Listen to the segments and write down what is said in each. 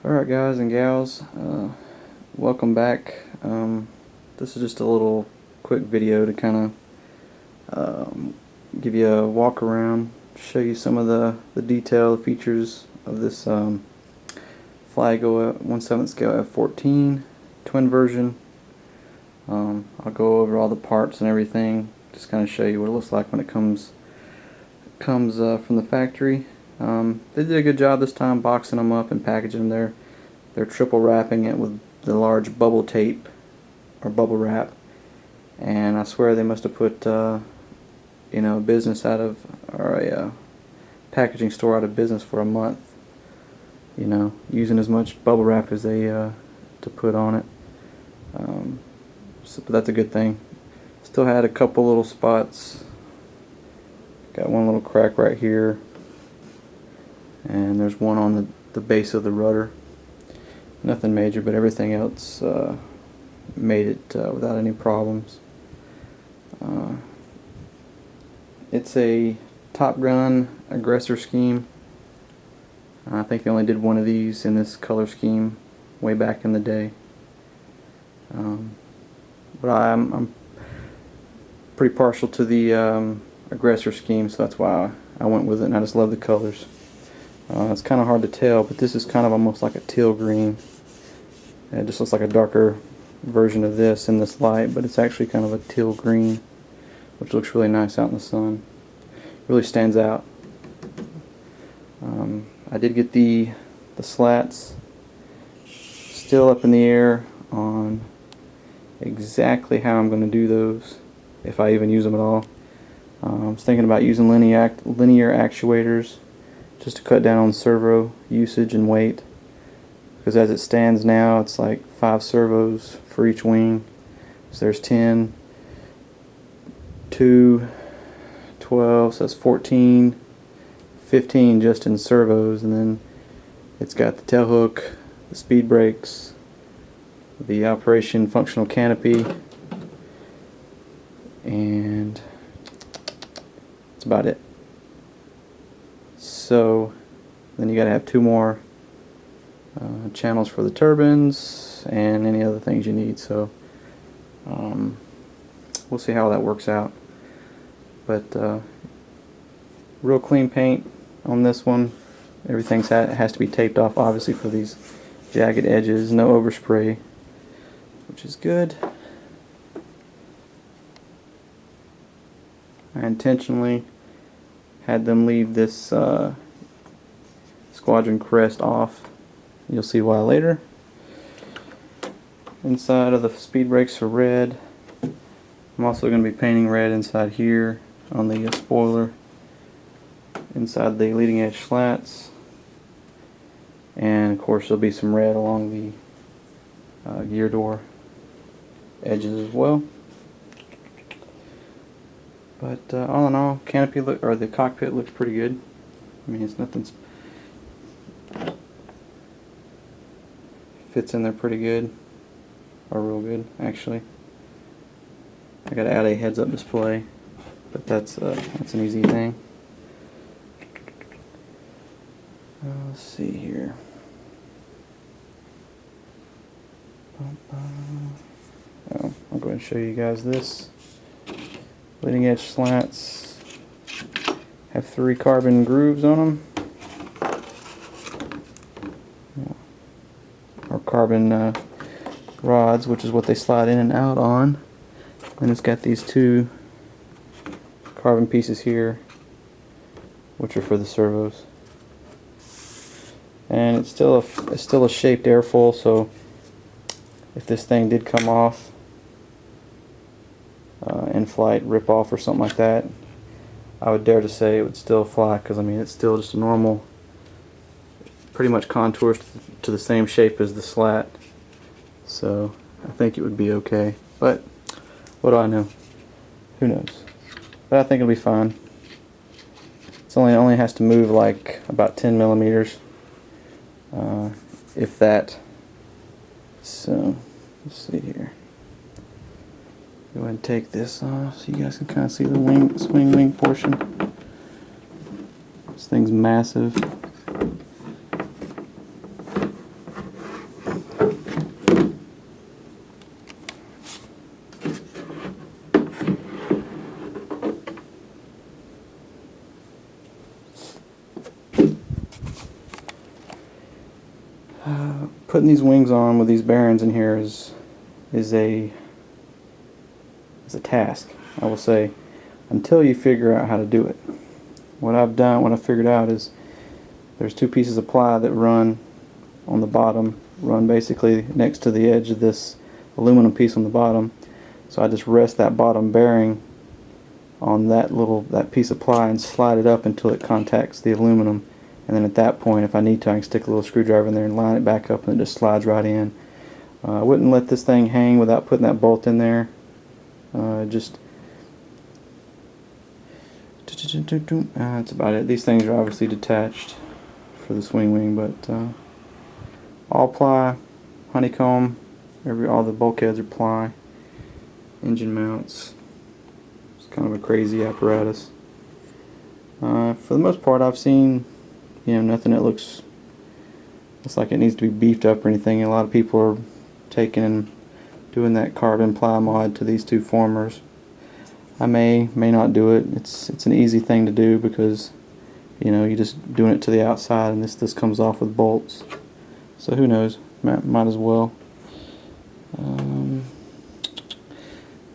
Alright guys and gals, welcome back. This is just a little quick video to kind of give you a walk around, show you some of the detail, features of this Flaggo 1/7 scale F-14 twin version. I'll go over all the parts and everything, just kind of show you what it looks like when it comes from the factory. They did a good job this time boxing them up and packaging them. They're triple wrapping it with the large bubble tape or bubble wrap, and I swear they must have put a business out of, or a packaging store out of business for a month, using as much bubble wrap as they to put on it. But that's a good thing. Still had a couple little spots. Got one little crack right here, and there's one on the base of the rudder. Nothing major, but everything else made it without any problems. It's a Top Gun aggressor scheme. I think they only did one of these in this color scheme way back in the day. But I'm pretty partial to the aggressor scheme, so that's why I went with it, and I just love the colors. It's kind of hard to tell, but this is kind of almost like a teal green. It just looks like a darker version of this in this light, but it's actually kind of a teal green, which looks really nice out in the sun. Really stands out. I did get the slats. Still up in the air on exactly how I'm going to do those, if I even use them at all. I was thinking about using linear actuators just to cut down on servo usage and weight, because as it stands now it's like 5 servos for each wing. So there's 10, 2, 12, so that's 14, 15 just in servos, and then it's got the tail hook, the speed brakes, the operation functional canopy, and that's about it. So then you got to have 2 more channels for the turbines and any other things you need. So we'll see how that works out. But real clean paint on this one. Everything has to be taped off, obviously, for these jagged edges. No overspray, which is good. I intentionally had them leave this squadron crest off. You'll see why later. Inside of the speed brakes are red. I'm also going to be painting red inside here on the spoiler, inside the leading edge slats, and of course there'll be some red along the gear door edges as well. But all in all, the cockpit looks pretty good. I mean, it's nothing. Fits in there pretty good, or real good actually. I got to add a heads-up display, but that's an easy thing. Let's see here. Oh, I'll go ahead and show you guys this. Leading edge slats have 3 carbon grooves on them, or carbon rods, which is what they slide in and out on. And it's got these 2 carbon pieces here, which are for the servos. And it's still a shaped airfoil, so if this thing did come off in flight, rip off or something like that, I would dare to say it would still fly, because I mean it's still just a normal, pretty much contours to the same shape as the slat. So I think it would be okay, but what do I know? Who knows? But I think it'll be fine. It only has to move like about 10 millimeters, if that. So let's see here. Go ahead and take this off so you guys can kind of see the swing wing portion. This thing's massive. Putting these wings on with these bearings in here is a task, I will say, until you figure out how to do it. What I figured out is there's two pieces of ply that run on the bottom, run basically next to the edge of this aluminum piece on the bottom. So I just rest that bottom bearing on that piece of ply and slide it up until it contacts the aluminum, and then at that point, if I need to, I can stick a little screwdriver in there and line it back up, and it just slides right in. I wouldn't let this thing hang without putting that bolt in there. That's about it. These things are obviously detached for the swing wing, but all ply, honeycomb, all the bulkheads are ply, engine mounts. It's kind of a crazy apparatus. For the most part, I've seen, nothing that looks like it needs to be beefed up or anything. A lot of people are taking and doing that carbon ply mod to these two formers. I may not do it. It's an easy thing to do because you're just doing it to the outside, and this comes off with bolts. So who knows? Might as well.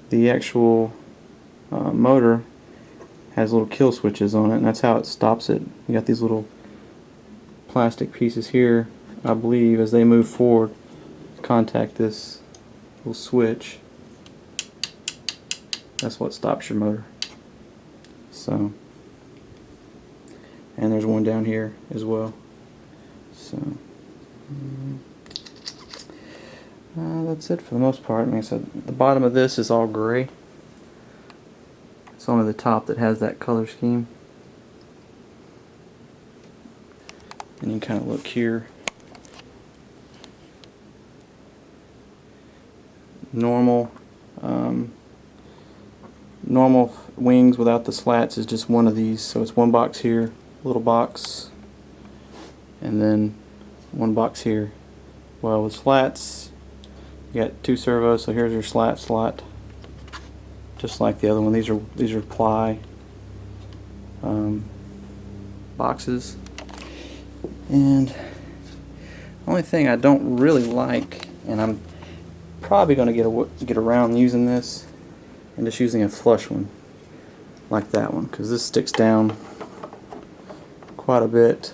The actual motor has little kill switches on it, and that's how it stops it. You got these little plastic pieces here, I believe, as they move forward, contact this little switch. That's what stops your motor. So, and there's one down here as well. So, that's it for the most part. Like I said, the bottom of this is all gray. It's only the top that has that color scheme. And you can kind of look here. Normal wings without the slats is just one of these. So it's one box here, little box, and then one box here. Well, with slats, you got two servos. So here's your slat slot, just like the other one. These are ply boxes. And the only thing I don't really like, and I'm probably going to get around using this, and just using a flush one like that one, because this sticks down quite a bit.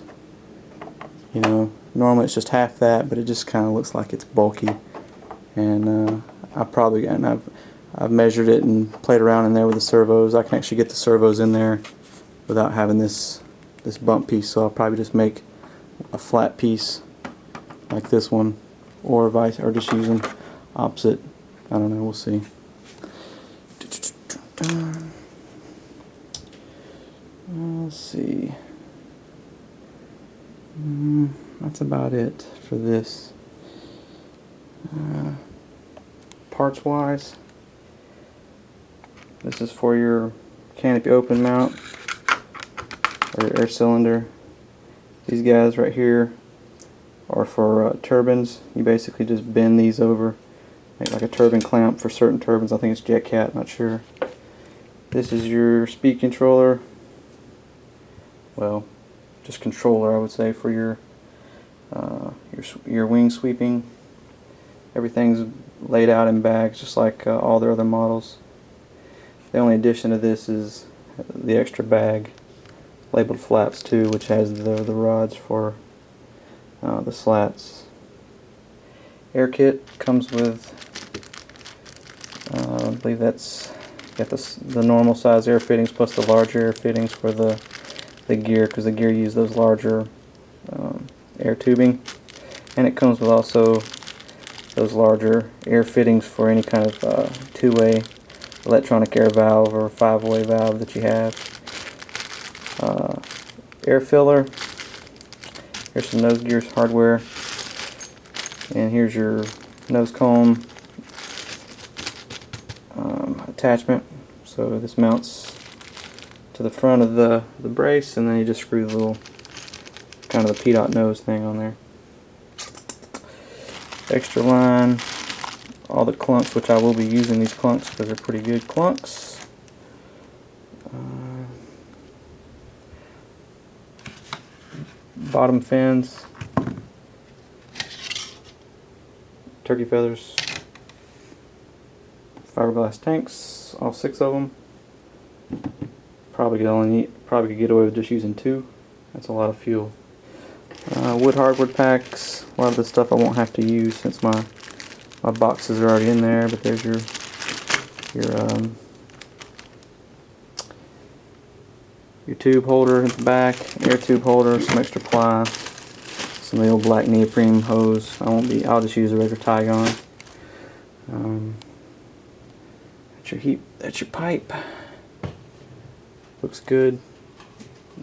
Normally it's just half that, but it just kind of looks like it's bulky. And I've measured it and played around in there with the servos. I can actually get the servos in there without having this bump piece. So I'll probably just make a flat piece like this one, or just use them opposite. I don't know, we'll see. Let's see. That's about it for this. Parts wise, this is for your canopy open mount or air cylinder. These guys right here are for turbines. You basically just bend these over, make like a turbine clamp for certain turbines. I think it's Jet Cat, not sure. This is your speed controller. Well, just controller, I would say, for your wing sweeping. Everything's laid out in bags, just like all their other models. The only addition to this is the extra bag, labeled flaps too, which has the rods for the slats. Air kit comes with, I believe that's got the normal size air fittings plus the larger air fittings for the gear, because the gear use those larger air tubing, and it comes with also those larger air fittings for any kind of two-way electronic air valve or five-way valve that you have. Air filler. Here's some nose gears hardware, and here's your nose cone attachment. So this mounts to the front of the brace, and then you just screw the little kind of the P-dot nose thing on there. Extra line, all the clunks, which I will be using these clunks because they're pretty good clunks. Bottom fins, turkey feathers, fiberglass tanks, all 6 of them. Probably could get away with just using 2. That's a lot of fuel. Wood hardwood packs. A lot of the stuff I won't have to use since my boxes are already in there. But there's your tube holder at the back, air tube holder, some extra ply, some of the old black neoprene hose. I'll just use a regular tie gun. That's your pipe. Looks good.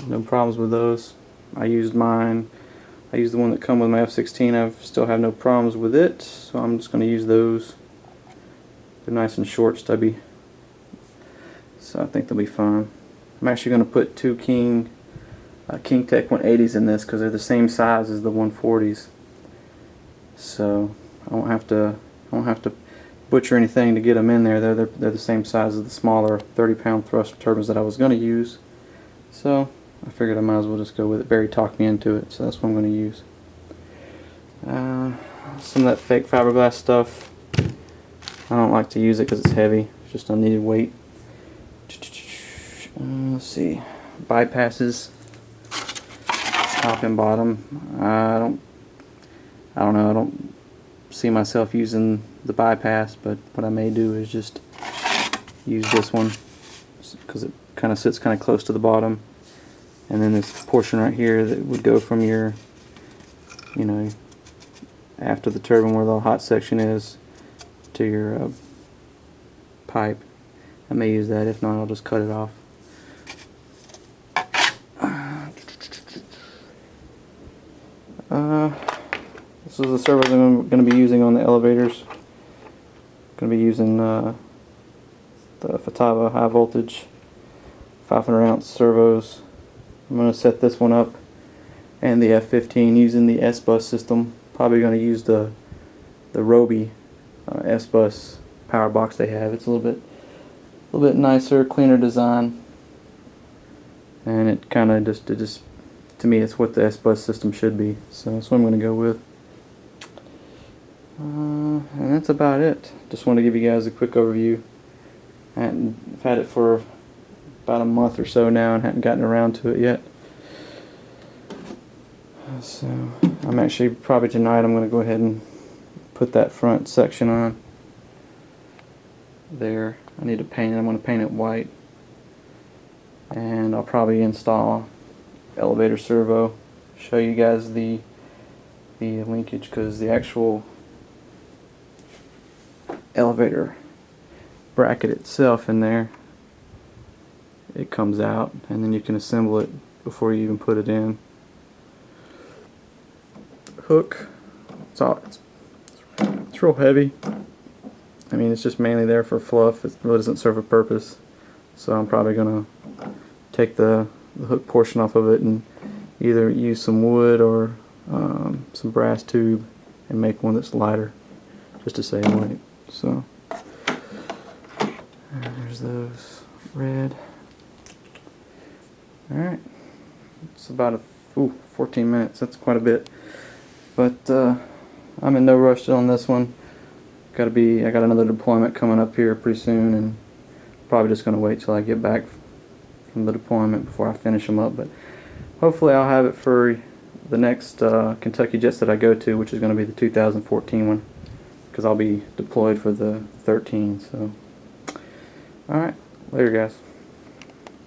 No problems with those. I used mine. I used the one that come with my F-14. I still have no problems with it, so I'm just going to use those. They're nice and short, stubby, so I think they'll be fine. I'm actually going to put 2 King Tech 180s in this because they're the same size as the 140s. So I won't have to butcher anything to get them in there. They're the same size as the smaller 30-pound thrust turbines that I was going to use. So I figured I might as well just go with it. Barry talked me into it, so that's what I'm going to use. Some of that fake fiberglass stuff, I don't like to use it because it's heavy. It's just unneeded weight. Let's see, bypasses, top and bottom. I don't know. I don't see myself using the bypass, but what I may do is just use this one because it kind of sits kind of close to the bottom, and then this portion right here that would go from your, after the turbine where the hot section is, to your pipe. I may use that. If not, I'll just cut it off. This is the servos I'm going to be using on the elevators. Going to be using the Fatava high voltage 500 ounce servos. I'm going to set this one up and the F-15 using the S-Bus system. Probably going to use the Roby S-Bus power box they have. It's a little bit nicer, cleaner design, and it kind of just to me it's what the S-Bus system should be. So that's what I'm going to go with. And that's about it. Just wanted to give you guys a quick overview. I've had it for about a month or so now and hadn't gotten around to it yet. So I'm actually probably tonight I'm going to go ahead and put that front section on there. I need to paint it. I'm going to paint it white, and I'll probably install elevator servo. Show you guys the linkage, because the actual elevator bracket itself in there, it comes out, and then you can assemble it before you even put it in. Hook, it's real heavy. I mean, it's just mainly there for fluff. It really doesn't serve a purpose. So I'm probably gonna take the hook portion off of it and either use some wood or some brass tube and make one that's lighter, just to save weight. So there's those red. Alright, it's about 14 minutes. That's quite a bit, but I'm in no rush on this one. I got another deployment coming up here pretty soon, and probably just going to wait till I get back from the deployment before I finish them up. But hopefully I'll have it for the next Kentucky Jets that I go to, which is going to be the 2014 one, because I'll be deployed for the 13. So, alright, later guys.